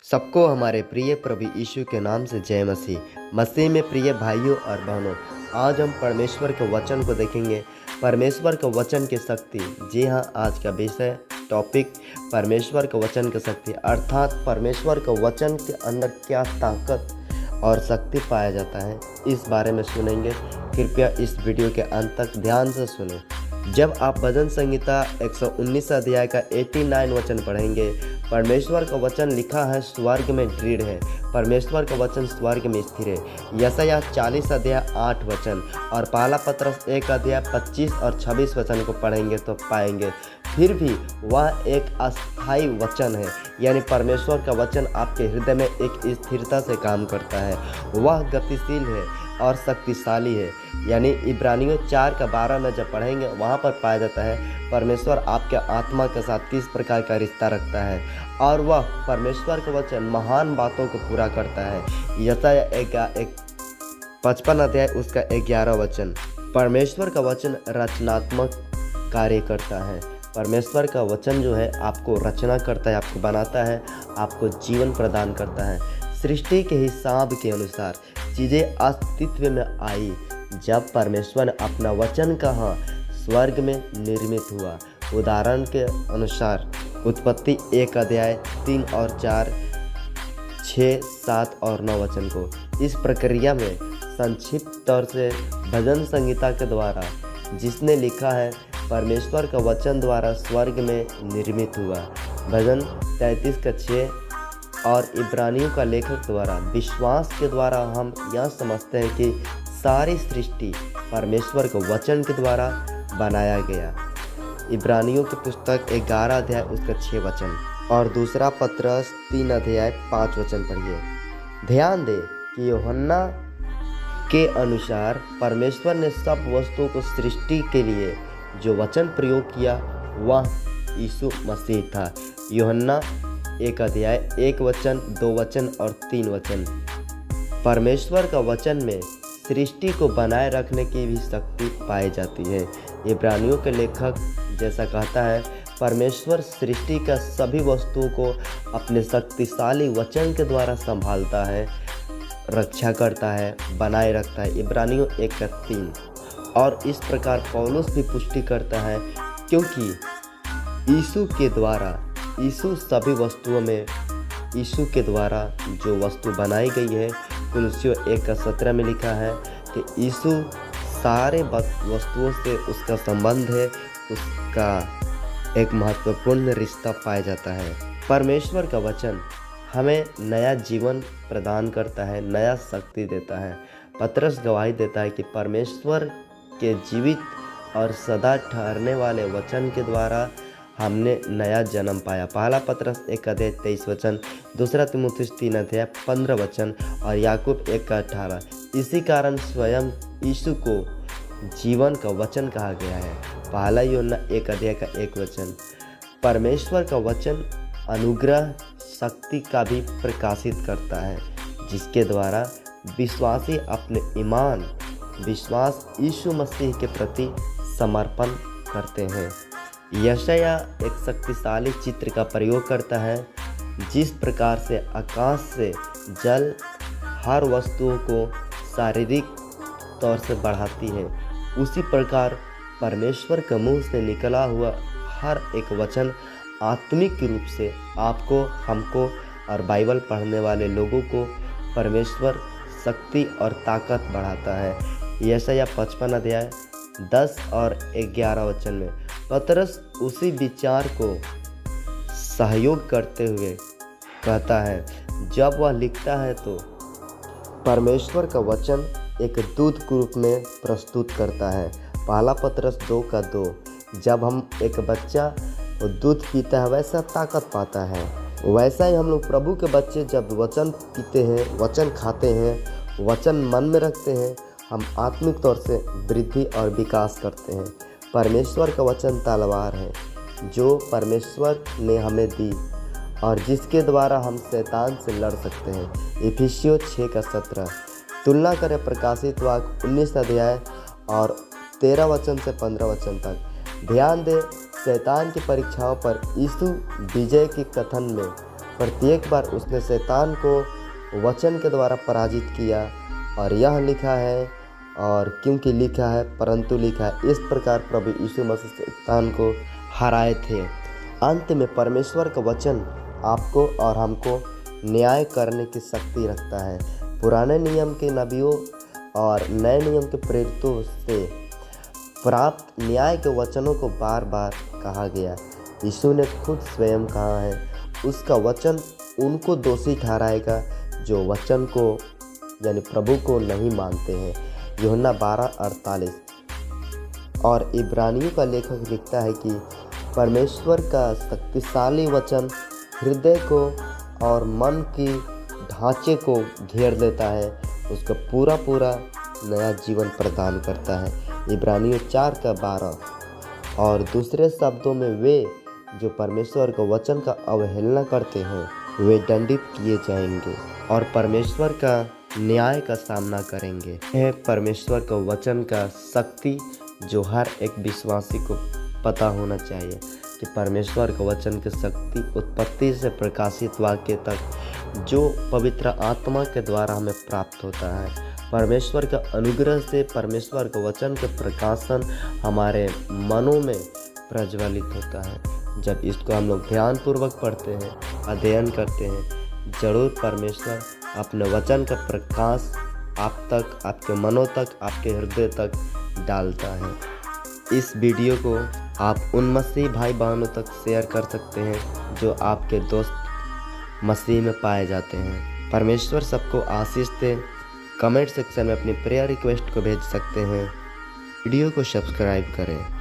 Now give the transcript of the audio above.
सबको हमारे प्रिय प्रभु यीशु के नाम से जय मसीह। मसीह में प्रिय भाइयों और बहनों, आज हम परमेश्वर के वचन को देखेंगे। परमेश्वर के वचन की शक्ति। जी हाँ, आज का विषय टॉपिक परमेश्वर के वचन की शक्ति, अर्थात परमेश्वर के वचन के अंदर क्या ताकत और शक्ति पाया जाता है, इस बारे में सुनेंगे। कृपया इस वीडियो के अंत तक ध्यान से सुनें। जब आप भजन संहिता 119 अध्याय का 89 वचन पढ़ेंगे, परमेश्वर का वचन लिखा है स्वर्ग में दृढ़ है, परमेश्वर का वचन स्वर्ग में स्थिर है। यशायाह 40 अध्याय 8 वचन और पहला पत्रस 1 अध्याय 25 और 26 वचन को पढ़ेंगे तो पाएंगे फिर भी वह एक अस्थायी वचन है, यानी परमेश्वर का वचन आपके हृदय में एक स्थिरता से काम करता है। वह गतिशील है और शक्तिशाली है, यानी इब्रानियों 4 का 12 में जब पढ़ेंगे वहाँ पर पाया जाता है परमेश्वर आपके आत्मा के साथ किस प्रकार का रिश्ता रखता है और वह परमेश्वर का वचन महान बातों को पूरा करता है। यशायाह 55 अध्याय उसका 11 वचन। परमेश्वर का वचन रचनात्मक कार्य करता है। परमेश्वर का वचन जो है आपको रचना करता है, आपको बनाता है, आपको जीवन प्रदान करता है। सृष्टि के हिसाब के अनुसार चीज़ें अस्तित्व में आई जब परमेश्वर ने अपना वचन कहा, स्वर्ग में निर्मित हुआ। उदाहरण के अनुसार उत्पत्ति 1 अध्याय 3 और 4, 6, 7 और 9 वचन को। इस प्रक्रिया में संक्षिप्त तौर से भजन संहिता के द्वारा जिसने लिखा है परमेश्वर का वचन द्वारा स्वर्ग में निर्मित हुआ। भजन 33 का 6 और इब्रानियों का लेखक द्वारा विश्वास के द्वारा हम यह समझते हैं कि सारी सृष्टि परमेश्वर के वचन के द्वारा बनाया गया। इब्रानियों की पुस्तक 11 अध्याय उसका 6 वचन और दूसरा पत्रस 3 अध्याय 5 वचन पढ़िए। ध्यान दें कि यूहन्ना के अनुसार परमेश्वर ने सब वस्तुओं को सृष्टि के लिए जो वचन प्रयोग किया वह यीशु मसीह था। यूहन्ना 1 अध्याय 1 वचन, 2 वचन और 3 वचन। परमेश्वर का वचन में सृष्टि को बनाए रखने की भी शक्ति पाई जाती है। इब्रानियों के लेखक जैसा कहता है, परमेश्वर सृष्टि का सभी वस्तुओं को अपने शक्तिशाली वचन के द्वारा संभालता है, रक्षा करता है, बनाए रखता है। इब्रानियों 1 का 3। और इस प्रकार पौलुस भी पुष्टि करता है, क्योंकि यीशु सभी वस्तुओं में, यीशु के द्वारा जो वस्तु बनाई गई है। कुलुस्सियों 1 का 17 में लिखा है कि यीशु सारे वस्तुओं से उसका संबंध है, उसका एक महत्वपूर्ण रिश्ता पाया जाता है। परमेश्वर का वचन हमें नया जीवन प्रदान करता है, नया शक्ति देता है। पतरस गवाही देता है कि परमेश्वर के जीवित और सदा ठहरने वाले वचन के द्वारा हमने नया जन्म पाया। पहला पतरस 1 अध्याय 23 वचन, दूसरा तीमुथियुस 3 अध्याय 15 वचन और याकूब 1 का 18। इसी कारण स्वयं यीशु को जीवन का वचन कहा गया है। पहला यूहन्ना 1 अध्याय का 1 वचन। परमेश्वर का वचन अनुग्रह शक्ति का भी प्रकाशित करता है, जिसके द्वारा विश्वासी अपने ईमान, विश्वास यीशु मसीह के प्रति समर्पण करते हैं। यशायाह एक शक्तिशाली चित्र का प्रयोग करता है। जिस प्रकार से आकाश से जल हर वस्तुओं को शारीरिक तौर से बढ़ाती है, उसी प्रकार परमेश्वर के मुंह से निकला हुआ हर एक वचन आत्मिक रूप से आपको, हमको और बाइबल पढ़ने वाले लोगों को परमेश्वर शक्ति और ताकत बढ़ाता है। यशायाह 55 अध्याय 10 और 11 वचन में पतरस उसी विचार को सहयोग करते हुए कहता है। जब वह लिखता है तो परमेश्वर का वचन एक दूध के रूप में प्रस्तुत करता है। पहला पतरस 2 का 2। जब हम एक बच्चा दूध पीता है वैसा ताकत पाता है, वैसा ही हम लोग प्रभु के बच्चे जब वचन पीते हैं, वचन खाते हैं, वचन मन में रखते हैं, हम आत्मिक तौर से वृद्धि और विकास करते हैं। परमेश्वर का वचन तलवार है जो परमेश्वर ने हमें दी और जिसके द्वारा हम शैतान से लड़ सकते हैं। इफिसियों 6 का 17। तुलना करें प्रकाशित वाक्य 19 अध्याय और 13 वचन से 15 वचन तक। ध्यान दें, शैतान की परीक्षाओं पर यीशु विजय के कथन में प्रत्येक बार उसने शैतान को वचन के द्वारा पराजित किया। और यह लिखा है, और क्योंकि लिखा है परंतु लिखा है, इस प्रकार प्रभु यीशु मसीह शैतान को हराए थे। अंत में परमेश्वर का वचन आपको और हमको न्याय करने की शक्ति रखता है। पुराने नियम के नबियों और नए नियम के प्रेरितों से प्राप्त न्याय के वचनों को बार बार कहा गया। यीशु ने खुद स्वयं कहा है, उसका वचन उनको दोषी ठहराएगा जो वचन को यानी प्रभु को नहीं मानते हैं। यूहन्ना 12:48। और इब्रानियों का लेखक लिखता है कि परमेश्वर का शक्तिशाली वचन हृदय को और मन की ढांचे को घेर लेता है, उसको पूरा नया जीवन प्रदान करता है। इब्रानियों 4:12। और दूसरे शब्दों में वे जो परमेश्वर के वचन का अवहेलना करते हैं वे दंडित किए जाएंगे और परमेश्वर का न्याय का सामना करेंगे। यह परमेश्वर का वचन का शक्ति जो हर एक विश्वासी को पता होना चाहिए कि परमेश्वर का वचन की शक्ति उत्पत्ति से प्रकाशित वाक्य तक जो पवित्र आत्मा के द्वारा हमें प्राप्त होता है। परमेश्वर का अनुग्रह से परमेश्वर के वचन के प्रकाशन हमारे मनों में प्रज्वलित होता है। जब इसको हम लोग ध्यानपूर्वक पढ़ते हैं, अध्ययन करते हैं, जरूर परमेश्वर अपने वचन का प्रकाश आप तक, आपके मनों तक, आपके हृदय तक डालता है। इस वीडियो को आप उन मसीह भाई बहनों तक शेयर कर सकते हैं जो आपके दोस्त मसीह में पाए जाते हैं। परमेश्वर सबको आशीष दे। कमेंट सेक्शन में अपनी प्रेयर रिक्वेस्ट को भेज सकते हैं। वीडियो को सब्सक्राइब करें।